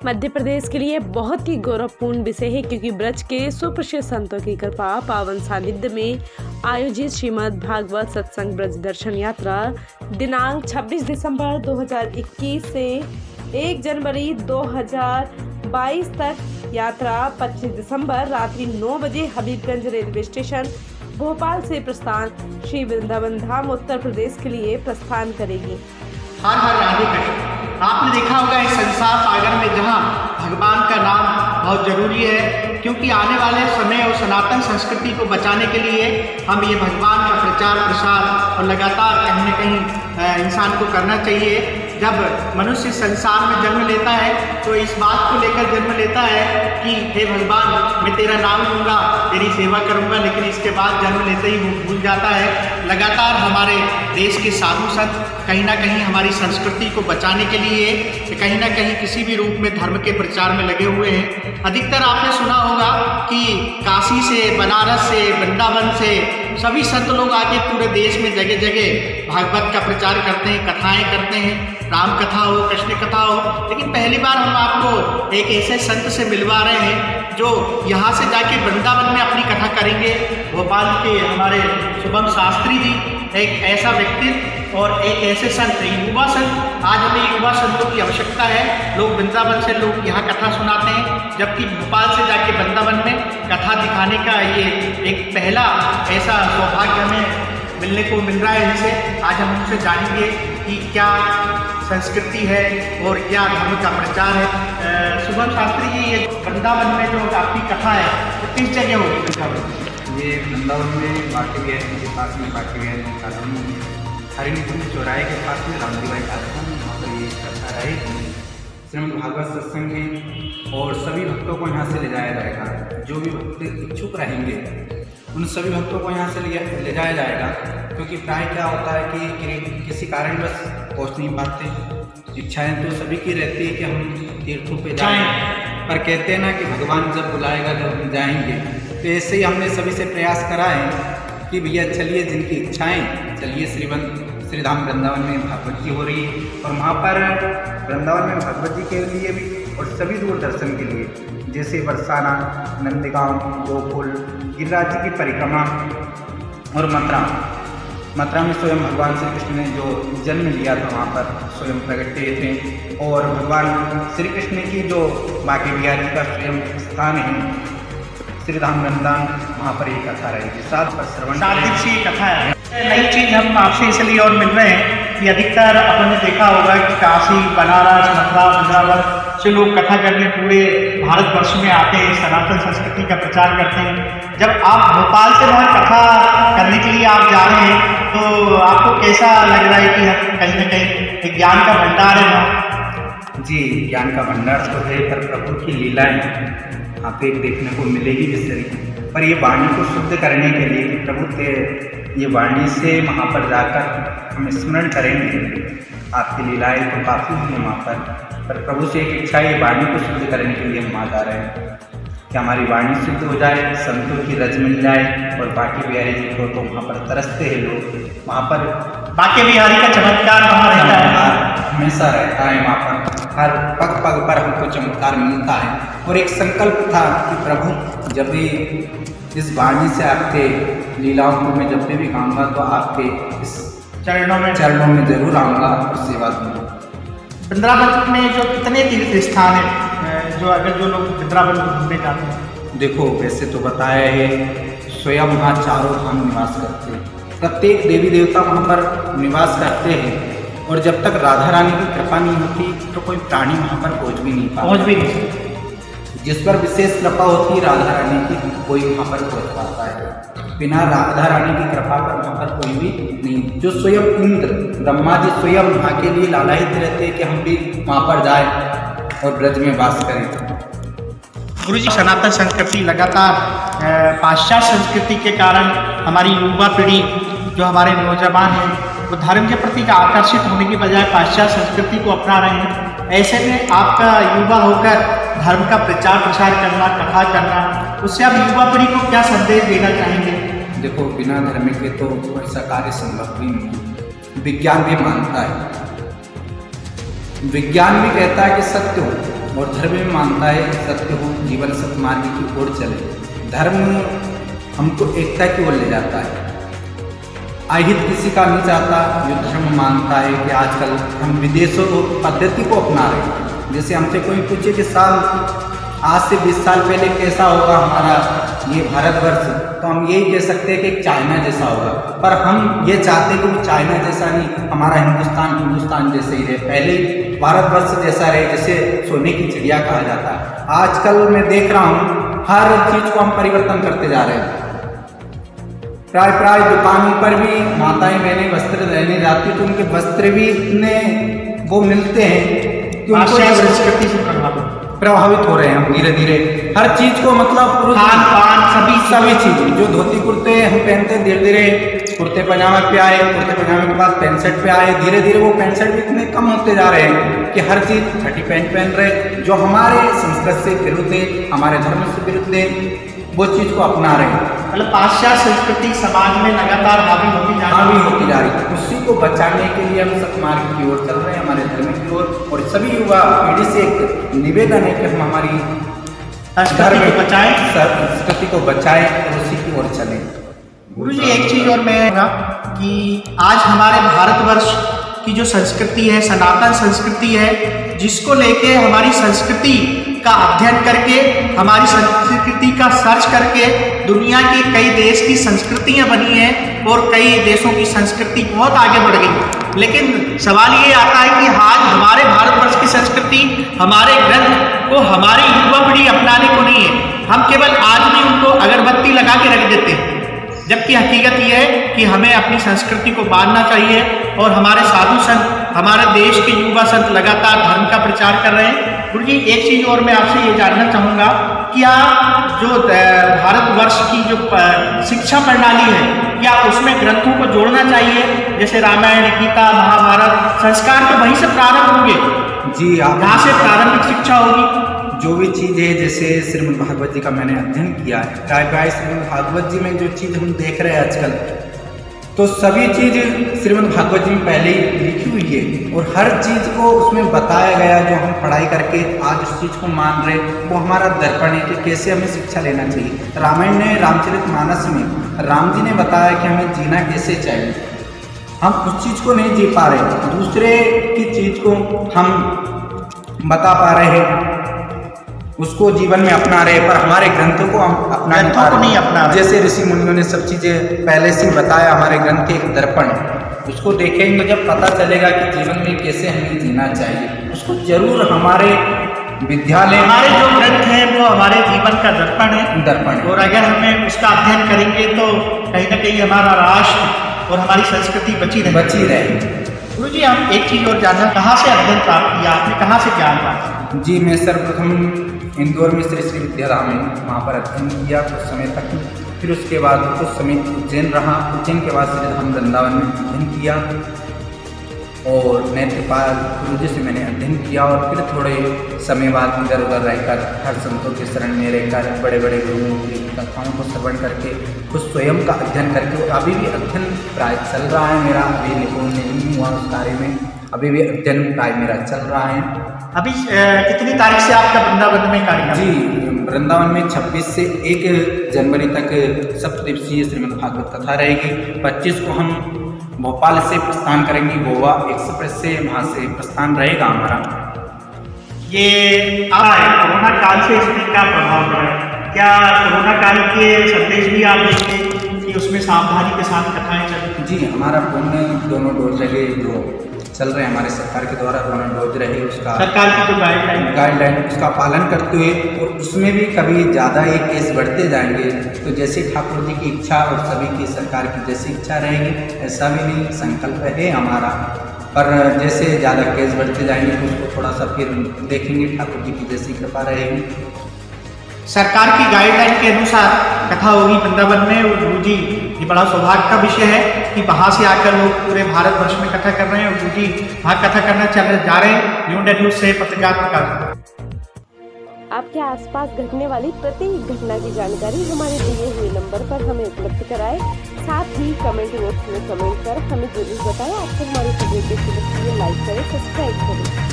मध्य प्रदेश के लिए बहुत ही गौरवपूर्ण विषय है, क्योंकि ब्रज के सुप्रसिद्ध संतों की कृपा पावन सानिध्य में आयोजित श्रीमद् भागवत सत्संग ब्रज दर्शन यात्रा दिनांक 26 दिसंबर 2021 से 1 जनवरी 2022 तक यात्रा 25 दिसंबर रात्रि 9 बजे हबीबगंज रेलवे स्टेशन भोपाल से प्रस्थान श्री वृंदावन धाम उत्तर प्रदेश के लिए प्रस्थान करेगी। हर हर राधे कृष्ण। आपने देखा होगा इस संसार सागर में जहाँ भगवान का नाम बहुत जरूरी है, क्योंकि आने वाले समय और सनातन संस्कृति को बचाने के लिए हम ये भगवान का प्रचार प्रसार और लगातार कहीं न कहीं इंसान को करना चाहिए। जब मनुष्य संसार में जन्म लेता है तो इस बात को लेकर जन्म लेता है कि हे भगवान, मैं तेरा नाम लूँगा, तेरी सेवा करूँगा, लेकिन इसके बाद जन्म लेते ही वो भूल जाता है। लगातार हमारे देश के साधु संत कहीं ना कहीं हमारी संस्कृति को बचाने के लिए कहीं ना कहीं किसी भी रूप में धर्म के प्रचार में लगे हुए हैं। अधिकतर आपने सुना होगा कि काशी से, बनारस से, वृंदावन से सभी संत लोग आके पूरे देश में जगह जगह भागवत का प्रचार करते हैं, कथाएं करते हैं, राम कथा हो, कृष्ण कथा हो। लेकिन पहली बार हम आपको एक ऐसे संत से मिलवा रहे हैं जो यहाँ से जाके वृंदावन में अपनी कथा करेंगे। भोपाल के हमारे शुभम शास्त्री जी एक ऐसा व्यक्तित्व और एक ऐसे संत, युवा संत। आज हमें युवा संतों की आवश्यकता है। लोग वृंदावन से लोग यहाँ कथा सुनाते हैं, जबकि भोपाल से जाके वृंदावन में कथा दिखाने का ये एक पहला ऐसा सौभाग्य हमें मिलने को मिल रहा है। इनसे आज हम उनसे जानेंगे कि क्या संस्कृति है और क्या धर्म का प्रचार है। शुभम शास्त्री जी, ये वृंदावन में जो आपकी कथा है वो किस जगह होगी? वृंदावन ये वृंदावन में बाकी गैस के पास में बाकी गैस कॉलोनी हरिणी चौराहे के पास में रामदेवाई आश्रम, वहाँ पर ये कथा रहेगी। श्रीमद् भागवत सत्संग है और सभी भक्तों को यहाँ से ले जाया जाएगा। जो भी भक्त इच्छुक रहेंगे उन सभी भक्तों को यहाँ से ले जाया जाएगा, क्योंकि प्राय क्या होता है कि किसी कारणवश पहुँच नहीं पाते। इच्छाएँ तो सभी की रहती है कि हम तीर्थों पे जाएं, पर कहते हैं ना कि भगवान जब बुलाएगा जब हम जाएंगे। तो ऐसे ही हमने सभी से प्रयास करा है कि भैया चलिए, जिनकी इच्छाएं चलिए। श्रीधाम वृंदावन में भागवत जी हो रही है और वहाँ पर वृंदावन में भागवत जी के लिए भी और सभी दूरदर्शन के लिए, जैसे बरसाना, नंदगांव, गोकुल, गिरिराज जी की परिक्रमा और मथुरा में स्वयं भगवान श्री कृष्ण ने जो जन्म लिया था वहाँ पर स्वयं प्रकट हुए थे। और भगवान श्री कृष्ण की जो बांके बिहारी का स्वयं स्थान है श्रीधाम वृंदावन, वहाँ पर एक कथा रहेगी। 7 दिवसीय कथा है। नई चीज़ हम आपसे इसलिए और मिल रहे हैं कि अधिकतर अपन ने देखा होगा कि काशी, बनारस, मथुरा, वृंदावन से लोग कथा करने पूरे भारतवर्ष में आते हैं, सनातन संस्कृति का प्रचार करते हैं। जब आप भोपाल से वहाँ कथा करने के लिए आप जा रहे हैं तो आपको कैसा लग रहा है कि कहीं ना कहीं ज्ञान का भंडार है वहाँ? जी, ज्ञान का भंडार तो है, पर प्रभु की लीलाएं आप एक देखने को मिलेगी विस्तरी। पर ये वाणी को शुद्ध करने के लिए प्रभु के ये वाणी से वहाँ पर जाकर हम स्मरण करेंगे आपकी लीलाएं तो काफ़ी हैं वहाँ पर प्रभु से एक इच्छा है वाणी को शुद्ध करने के लिए हम वहाँ जा रहे हैं कि हमारी वाणी शुद्ध हो जाए, संतों की रज मिल जाए। और बांके बिहारी जी को तो वहाँ पर तरसते हैं लोग। वहाँ पर बांके बिहारी का चमत्कार वहाँ रहता है, हमेशा रहता है। वहाँ पर हर पग पग पर हमको चमत्कार मिलता है। और एक संकल्प था कि प्रभु जब भी इस वाणी से आपके लीलाओं को मैं जब भी गाऊंगा तो आपके इस चरणों में जरूर आऊँगा और सेवा दूँगा। वृंदावन में जो कितने तीर्थ स्थान है जो अगर जो लोग वृंदावन घूमने जाते हैं? देखो, वैसे तो बताया है स्वयं वहाँ चारों धाम निवास करते हैं, प्रत्येक देवी देवता वहाँ पर निवास करते हैं। और जब तक राधा रानी की कृपा नहीं होती तो कोई प्राणी वहाँ पर पहुँच भी नहीं पाता। जिस पर विशेष कृपा होती है राधा रानी की, कोई वहाँ पर पहुँच पाता है। बिना राधा रानी की कृपा पर वहाँ पर कोई भी नहीं। जो स्वयं इंद्र ब्रह्मा जी स्वयं वहाँ के लिए लालायित रहते हैं कि हम भी वहाँ पर जाएं और ब्रज में वास करें। गुरु जी, सनातन संस्कृति लगातार पाश्चात्य संस्कृति के कारण हमारी युवा पीढ़ी जो हमारे नौजवान हैं वो धर्म के प्रति आकर्षित होने की बजाय पाश्चात्य संस्कृति को अपना रहे हैं। ऐसे में आपका युवा होकर धर्म का प्रचार प्रसार करना, कथा करना, उससे आप युवा पीढ़ी को क्या संदेश देना चाहेंगे? देखो, बिना धर्म के तो ऐसा कार्य संभव भी नहीं। विज्ञान भी मानता है, विज्ञान भी कहता है कि सत्य हो और धर्म में मानता है सत्य हो, जीवन सत्मार्ग की ओर चले। धर्म हमको एकता की ओर ले जाता है, अहित किसी का नहीं चाहता। जो धर्म मानता है कि आजकल हम विदेशों पद्धति को अपना रहे हैं। जैसे हमसे कोई पूछे कि आज से 20 साल पहले कैसा होगा हमारा ये भारतवर्ष, तो हम यही कह सकते हैं कि चाइना जैसा होगा। पर हम ये चाहते हैं कि चाइना जैसा नहीं, हमारा हिंदुस्तान जैसे ही रहे, पहले ही भारतवर्ष जैसा रहे, जैसे सोने की चिड़िया कहा जाता है। आजकल मैं देख रहा हूँ हर चीज़ को हम परिवर्तन करते जा रहे हैं। प्राय दुकानों पर भी माताएं बहनें वस्त्र लेने जाती तो उनके वस्त्र भी इतने वो मिलते हैं कि उनको संस्कृति से प्रभावित हो रहे हैं हम धीरे धीरे। हर चीज को मतलब खान पान सभी चीज, जो धोती कुर्ते हम पहनते हैं, धीरे धीरे कुर्ते पजामा पे आए, कुर्ते पजामे के बाद पैंट शर्ट पे आए, धीरे धीरे वो पैंट शर्ट भी इतने कम होते जा रहे हैं कि हर चीज फटी पैंट पहन रहे, जो हमारे संस्कृत से विरुद्ध है, हमारे धर्म से विरुद्ध है, वो चीज को अपना रहे हैं। मतलब पाश्चात्य संस्कृति समाज में लगातार हावी होती जा रही है। उसी को बचाने के लिए हम सत्मार्ग की ओर चल रहे हैं, हमारे धर्म की ओर। और सभी युवा पीढ़ी से एक निवेदन है कि हम हमारी संस्कृति को बचाएं और उसी की ओर चलें। गुरु जी, एक चीज और मैं कि आज हमारे भारतवर्ष की जो संस्कृति है, सनातन संस्कृति है, जिसको लेके हमारी संस्कृति का अध्ययन करके, हमारी संस्कृति का सर्च करके दुनिया के कई देश की संस्कृतियां बनी हैं और कई देशों की संस्कृति बहुत आगे बढ़ गई। लेकिन सवाल ये आता है कि आज हमारे भारतवर्ष की संस्कृति, हमारे ग्रंथ को हमारी युवा पीढ़ी अपनाने को नहीं है। हम केवल आज भी उनको अगरबत्ती लगा के रख देते हैं, जबकि हकीकत यह है कि हमें अपनी संस्कृति को मानना चाहिए। और हमारे साधु संत, हमारे देश के युवा संत लगातार धर्म का प्रचार कर रहे हैं। गुरु जी, एक चीज़ और मैं आपसे ये जानना चाहूँगा, क्या जो भारतवर्ष की जो शिक्षा प्रणाली है, क्या उसमें ग्रंथों को जोड़ना चाहिए? जैसे रामायण, गीता, महाभारत, संस्कार तो वहीं से प्रारंभ होंगे जी, यहाँ से प्रारंभिक शिक्षा होगी। जो भी चीज़ है, जैसे श्रीमद् भागवत जी का मैंने अध्ययन किया है, प्राय श्रीमद् भागवत जी में जो चीज़ हम देख रहे हैं आजकल, तो सभी चीज़ श्रीमद् भागवत जी में पहले ही लिखी हुई है और हर चीज़ को उसमें बताया गया। जो हम पढ़ाई करके आज उस चीज़ को मान रहे, वो हमारा दर्पण है कि कैसे हमें शिक्षा लेना चाहिए। रामायण ने, रामचरितमानस में राम जी ने बताया कि हमें जीना कैसे चाहिए। हम उस चीज़ को नहीं जी पा रहे, दूसरे की चीज़ को हम बता पा रहे हैं, उसको जीवन में अपना रहे, पर हमारे ग्रंथों को हम अपना नहीं अपना रहे। जैसे ऋषि मुनियों ने सब चीज़ें पहले से बताया, हमारे ग्रंथ के एक दर्पण है, उसको देखेंगे जब पता चलेगा कि जीवन में कैसे हमें जीना चाहिए। उसको जरूर हमारे विद्यालय, हमारे जो ग्रंथ हैं वो हमारे जीवन का दर्पण है। और अगर हमें उसका अध्ययन करेंगे तो कहीं ना कहीं हमारा राष्ट्र और हमारी संस्कृति बची रहे। गुरु जी, हम एक चीज़ और जानना, कहाँ से अध्ययन प्राप्त किया आपने, कहाँ से ज्ञान प्राप्त? जी, मैं सर्वप्रथम इंदौर में श्री विद्याधाम में वहाँ पर अध्ययन किया कुछ समय तक। फिर उसके बाद कुछ समय उज्जैन रहा, उज्जैन के बाद श्रीधाम वृंदावन में अध्ययन किया और नेत्रपाल गुरु जी से मैंने अध्ययन किया। और फिर थोड़े समय बाद इधर उधर रहकर, हर संतों के शरण में रहकर, बड़े बड़े गुरुओं की कथाओं को श्रवण करके, कुछ स्वयं का अध्ययन करके, अभी भी अध्ययन प्राय चल रहा है मेरा, अभी निपुण नहीं हुआ उस कार्य में, अभी भी अध्ययन प्राय मेरा चल रहा है। अभी कितनी तारीख से आपका वृंदावन में कार्यक्रम? जी, वृंदावन में 26 से 1 जनवरी तक सप्तदिवसीय श्रीमद् भागवत कथा रहेगी। 25 को हम भोपाल से प्रस्थान करेंगे, गोवा एक्सप्रेस से, वहाँ से प्रस्थान रहेगा हमारा। ये कोरोना काल से इसमें क्या प्रभाव पड़ा? क्या कोरोना काल के संदेश भी आप देखेंगे कि उसमें सावधानी के साथ कथाएं चलें? जी, हमारा पुण्य दोनों डोज रहे, जो चल रहे हैं हमारे सरकार के द्वारा, दोनों डोज रहे, उसका सरकार की जो गाइडलाइन उसका पालन करते हुए, और उसमें भी कभी ज़्यादा ये केस बढ़ते जाएंगे तो जैसे ठाकुर जी की इच्छा और सभी की सरकार की जैसी इच्छा रहेगी, ऐसा भी नहीं संकल्प है हमारा। पर जैसे ज़्यादा केस बढ़ते जाएंगे तो उसको थोड़ा सा फिर देखेंगे, ठाकुर जी की जैसी कृपा रहेगी। सरकार की गाइडलाइन के अनुसार कथा होगी वृंदावन में। और गुरु जी, ये बड़ा सौभाग्य का विषय है कि वहाँ से आकर लोग पूरे भारतवर्ष में कथा कर रहे हैं और गुरु जी वहाँ कथा करना जा रहे हैं। न्यूज़ से पत्रकार प्रकाश। आपके आसपास घटने वाली प्रत्येक घटना की जानकारी हमारे दिए हुए नंबर पर हमें उपलब्ध कराएं। साथ ही कमेंट बॉक्स में कमेंट कर हमें जरूर बताएं आपको हमारी वीडियो कैसी लगती है। लाइक करें, सब्सक्राइब करें।